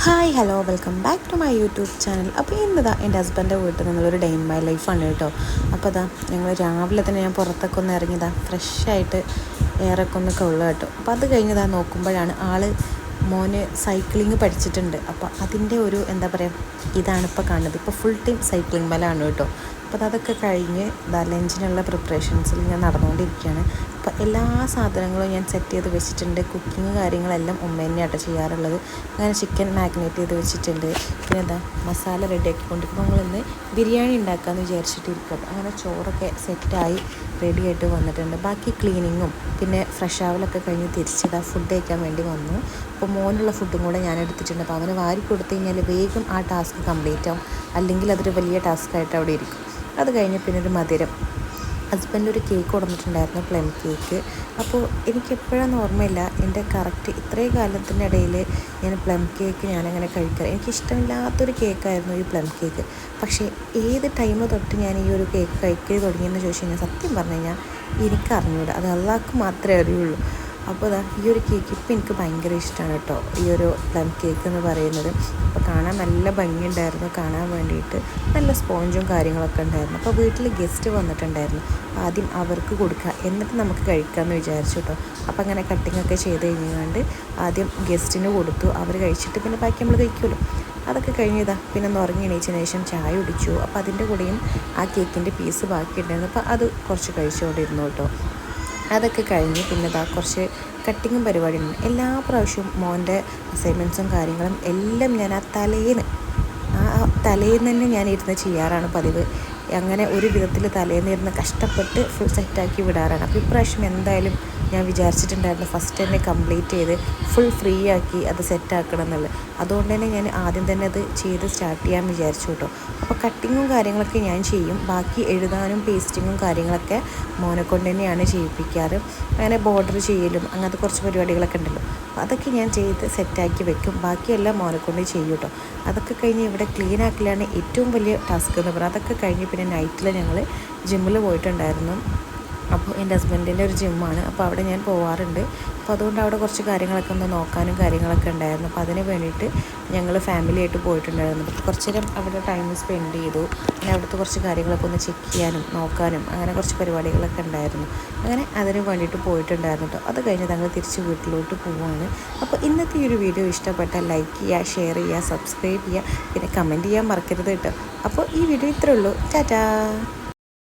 Hi hello welcome back to my YouTube channel. അപ്പോൾ ഇന്നതാ എൻ്റെ ഹസ്ബൻ്റെ വീട്ടിൽ നിന്നുള്ളൊരു ഡേ ഇൻ മൈ ലൈഫാണ് കേട്ടോ. അപ്പോൾ അതാ ഞങ്ങൾ രാവിലെ തന്നെ ഞാൻ പുറത്തൊക്കെ ഒന്ന് ഇറങ്ങിയതാ ഫ്രഷായിട്ട് എയറൊക്കെ ഒന്ന് കൊള്ളുക കേട്ടോ. അപ്പോൾ അത് കഴിഞ്ഞതാ നോക്കുമ്പോഴാണ് മോന് സൈക്ലിങ് പഠിച്ചിട്ടുണ്ട്. അപ്പോൾ അതിൻ്റെ ഒരു എന്താ പറയുക ഇതാണ് ഇപ്പോൾ കാണുന്നത്. ഇപ്പോൾ ഫുൾ ടൈം സൈക്ലിംഗ് മേലാണ് കേട്ടോ. അപ്പോൾ അതൊക്കെ കഴിഞ്ഞ് ലഞ്ചിനുള്ള പ്രിപ്പറേഷൻസിൽ ഞാൻ നടന്നുകൊണ്ടിരിക്കുകയാണ്. അപ്പോൾ എല്ലാ സാധനങ്ങളും ഞാൻ സെറ്റ് ചെയ്ത് വെച്ചിട്ടുണ്ട്. കുക്കിങ് കാര്യങ്ങളെല്ലാം ഉമ്മ തന്നെയാട്ടോ ചെയ്യാറുള്ളത്. അങ്ങനെ ചിക്കൻ മാഗ്നേറ്റ് ചെയ്ത് വെച്ചിട്ടുണ്ട്. പിന്നെ എന്താ മസാല റെഡിയാക്കിക്കൊണ്ടിരിക്കുമ്പോൾ നമ്മളിന്ന് ബിരിയാണി ഉണ്ടാക്കാമെന്ന് വിചാരിച്ചിട്ടിരിക്കും. അങ്ങനെ ചോറൊക്കെ സെറ്റായി റെഡി ആയിട്ട് വന്നിട്ടുണ്ട്. ബാക്കി ക്ലീനിങ്ങും പിന്നെ ഫ്രഷ് ആവലൊക്കെ കഴിഞ്ഞ് തിരിച്ചതാ ഫുഡ് കഴിക്കാൻ വേണ്ടി വന്നു. അപ്പോൾ മോനുള്ള ഫുഡും കൂടെ ഞാൻ എടുത്തിട്ടുണ്ട്. അപ്പോൾ അവന് വാരി കൊടുത്തു കഴിഞ്ഞാൽ വേഗം ആ ടാസ്ക് കംപ്ലീറ്റ് ആവും. അല്ലെങ്കിൽ അതൊരു വലിയ ടാസ്ക്കായിട്ട് അവിടെ ഇരിക്കും. അത് കഴിഞ്ഞ് പിന്നെ ഒരു മധുരം ഹസ്ബൻഡ് ഒരു കേക്ക് കൊടുത്തിട്ടുണ്ടായിരുന്നു, പ്ലം കേക്ക്. അപ്പോൾ എനിക്കെപ്പോഴാണെന്ന് ഓർമ്മയില്ല എൻ്റെ കറക്റ്റ് ഇത്രയും കാലത്തിൻ്റെ ഇടയിൽ ഞാൻ പ്ലം കേക്ക് ഞാനങ്ങനെ കഴിക്കാറ്. എനിക്കിഷ്ടമില്ലാത്തൊരു കേക്കായിരുന്നു ഈ പ്ലം കേക്ക്. പക്ഷേ ഏത് ടൈം തൊട്ട് ഞാൻ ഈ ഒരു കേക്ക് കഴിക്കൽ തുടങ്ങിയെന്ന് ചോദിച്ചു കഴിഞ്ഞാൽ സത്യം പറഞ്ഞു കഴിഞ്ഞാൽ എനിക്കറിഞ്ഞൂടാ, അത് അള്ളാഹ്ക്ക് മാത്രമേ അറിയുള്ളൂ. അപ്പോൾ അതാ ഈ ഒരു കേക്ക് ഇപ്പോൾ എനിക്ക് ഭയങ്കര ഇഷ്ടമാണ് കേട്ടോ, ഈ ഒരു പ്ലം കേക്ക് എന്ന് പറയുന്നത്. അപ്പോൾ കാണാൻ നല്ല ഭംഗിയുണ്ടായിരുന്നു, കാണാൻ വേണ്ടിയിട്ട് നല്ല സ്പോഞ്ചും കാര്യങ്ങളൊക്കെ ഉണ്ടായിരുന്നു. അപ്പോൾ വീട്ടിൽ ഗസ്റ്റ് വന്നിട്ടുണ്ടായിരുന്നു. ആദ്യം അവർക്ക് കൊടുക്കുക, എന്നിട്ട് നമുക്ക് കഴിക്കാമെന്ന് വിചാരിച്ചു കേട്ടോ. അപ്പോൾ അങ്ങനെ കട്ടിങ്ങൊക്കെ ചെയ്ത് കഴിഞ്ഞുകൊണ്ട് ആദ്യം ഗസ്റ്റിന് കൊടുത്തു. അവർ കഴിച്ചിട്ട് പിന്നെ ബാക്കി നമ്മൾ കഴിക്കുമല്ലോ. അതൊക്കെ കഴിഞ്ഞതാ പിന്നെ ഒന്ന് ഉറങ്ങി എണീച്ചതിന് ശേഷം ചായ കുടിച്ചു. അപ്പോൾ അതിൻ്റെ കൂടെയും ആ കേക്കിൻ്റെ പീസ് ബാക്കിയുണ്ടായിരുന്നു. അപ്പോൾ അത് കുറച്ച് കഴിച്ചുകൊണ്ടിരുന്നു കേട്ടോ. അതൊക്കെ കഴിഞ്ഞ് പിന്നെ കുറച്ച് കട്ടിങ്ങും പരിപാടിയുണ്ട്. എല്ലാ പ്രാവശ്യവും മോൻ്റെ അസൈൻമെൻറ്റ്സും കാര്യങ്ങളും എല്ലാം ഞാൻ ആ തലേന്ന് തന്നെ ഞാൻ ഇരുന്ന് ചെയ്യാറാണ് പതിവ്. അങ്ങനെ ഒരു വിധത്തിൽ തലേന്ന് ഇരുന്ന് കഷ്ടപ്പെട്ട് ഫുൾ സെറ്റാക്കി വിടാറാണ്. അപ്പോൾ ഇപ്രാവശ്യം എന്തായാലും ഞാൻ വിചാരിച്ചിട്ടുണ്ടായിരുന്നു ഫസ്റ്റ് തന്നെ കംപ്ലീറ്റ് ചെയ്ത് ഫുൾ ഫ്രീ ആക്കി അത് സെറ്റാക്കണം എന്നുള്ളത്. അതുകൊണ്ട് തന്നെ ഞാൻ ആദ്യം തന്നെ അത് ചെയ്ത് സ്റ്റാർട്ട് ചെയ്യാൻ വിചാരിച്ചു കേട്ടോ. അപ്പോൾ കട്ടിങ്ങും കാര്യങ്ങളൊക്കെ ഞാൻ ചെയ്യും. ബാക്കി എഴുതാനും പേസ്റ്റിങ്ങും കാര്യങ്ങളൊക്കെ മോനെ കൊണ്ട് തന്നെയാണ് ചെയ്യിപ്പിക്കാറ്. അങ്ങനെ ബോർഡർ ചെയ്യലും അങ്ങനത്തെ കുറച്ച് പരിപാടികളൊക്കെ ഉണ്ടല്ലോ, അപ്പോൾ അതൊക്കെ ഞാൻ ചെയ്ത് സെറ്റാക്കി വെക്കും. ബാക്കിയെല്ലാം മോനെ കൊണ്ട് ചെയ്യും കേട്ടോ. അതൊക്കെ കഴിഞ്ഞ് ഇവിടെ ക്ലീൻ ആക്കലാണ് ഏറ്റവും വലിയ ടാസ്ക് എന്ന് പറയുന്നത്. അതൊക്കെ കഴിഞ്ഞ് പിന്നെ നൈറ്റിൽ ഞങ്ങൾ ജിമ്മിൽ പോയിട്ടുണ്ടായിരുന്നു. അപ്പോൾ എൻ്റെ ഹസ്ബൻഡിൻ്റെ ഒരു ജിമ്മാണ്, അപ്പോൾ അവിടെ ഞാൻ പോവാറുണ്ട്. അപ്പോൾ അതുകൊണ്ട് അവിടെ കുറച്ച് കാര്യങ്ങളൊക്കെ ഒന്ന് നോക്കാനും കാര്യങ്ങളൊക്കെ ഉണ്ടായിരുന്നു. അപ്പോൾ അതിന് വേണ്ടിയിട്ട് ഞങ്ങൾ ഫാമിലിയായിട്ട് പോയിട്ടുണ്ടായിരുന്നു. അപ്പോൾ കുറച്ച് നേരം അവിടെ ടൈം സ്പെൻഡ് ചെയ്തു. പിന്നെ അവിടുത്തെ കുറച്ച് കാര്യങ്ങളൊക്കെ ഒന്ന് ചെക്ക് ചെയ്യാനും നോക്കാനും അങ്ങനെ കുറച്ച് പരിപാടികളൊക്കെ ഉണ്ടായിരുന്നു. അങ്ങനെ അതിന് വേണ്ടിയിട്ട് പോയിട്ടുണ്ടായിരുന്നു കേട്ടോ. അത് കഴിഞ്ഞ് ഞങ്ങൾ തിരിച്ച് വീട്ടിലോട്ട് പോവുകയാണ്. അപ്പോൾ ഇന്നത്തെ ഈ ഒരു വീഡിയോ ഇഷ്ടപ്പെട്ടാൽ ലൈക്ക് ചെയ്യുക, ഷെയർ ചെയ്യുക, സബ്സ്ക്രൈബ് ചെയ്യുക, പിന്നെ കമൻറ്റ് ചെയ്യാൻ മറക്കരുത് കേട്ടോ. അപ്പോൾ ഈ വീഡിയോ ഇത്രയേ ഉള്ളൂ. ടാറ്റാ.